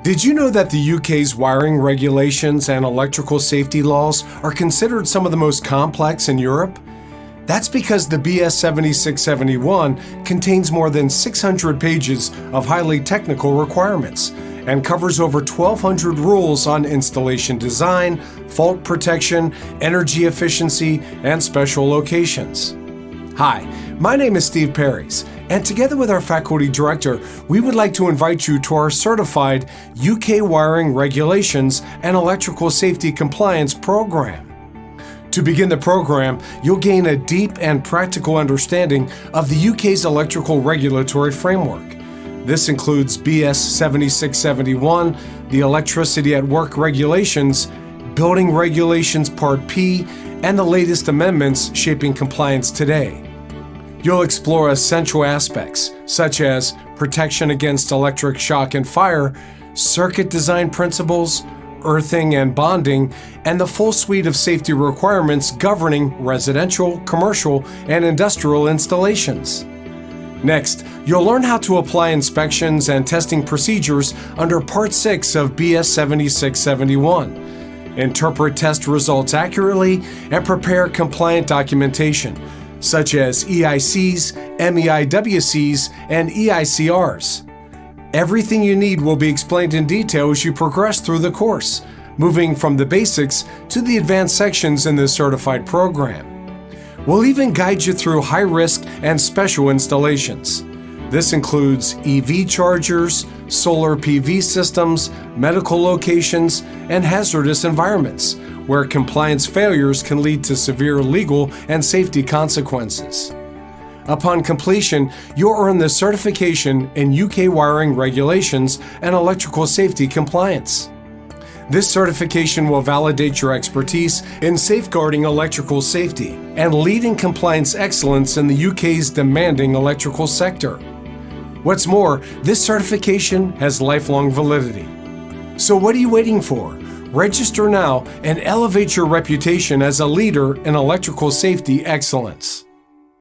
Did you know that the UK's wiring regulations and electrical safety laws are considered some of the most complex in Europe? That's because the BS 7671 contains more than 600 pages of highly technical requirements and covers over 1,200 rules on installation design, fault protection, energy efficiency, and special locations. Hi, my name is Steve Perrys, and together with our faculty director, we would like to invite you to our certified UK Wiring Regulations and Electrical Safety Compliance program. To begin the program, you'll gain a deep and practical understanding of the UK's electrical regulatory framework. This includes BS 7671, the Electricity at Work Regulations, Building Regulations Part P, and the latest amendments shaping compliance today. You'll explore essential aspects such as protection against electric shock and fire, circuit design principles, earthing and bonding, and the full suite of safety requirements governing residential, commercial, and industrial installations. Next, you'll learn how to apply inspections and testing procedures under Part 6 of BS 7671, interpret test results accurately, and prepare compliant documentation, such as EICs, MEIWCs, and EICRs. Everything you need will be explained in detail as you progress through the course, moving from the basics to the advanced sections in this certified program. We'll even guide you through high-risk and special installations. This includes EV chargers, solar PV systems, medical locations, and hazardous environments, where compliance failures can lead to severe legal and safety consequences. Upon completion, you'll earn the certification in UK Wiring Regulations and Electrical Safety Compliance. This certification will validate your expertise in safeguarding electrical safety and leading compliance excellence in the UK's demanding electrical sector. What's more, this certification has lifelong validity. So what are you waiting for? Register now and elevate your reputation as a leader in electrical safety excellence.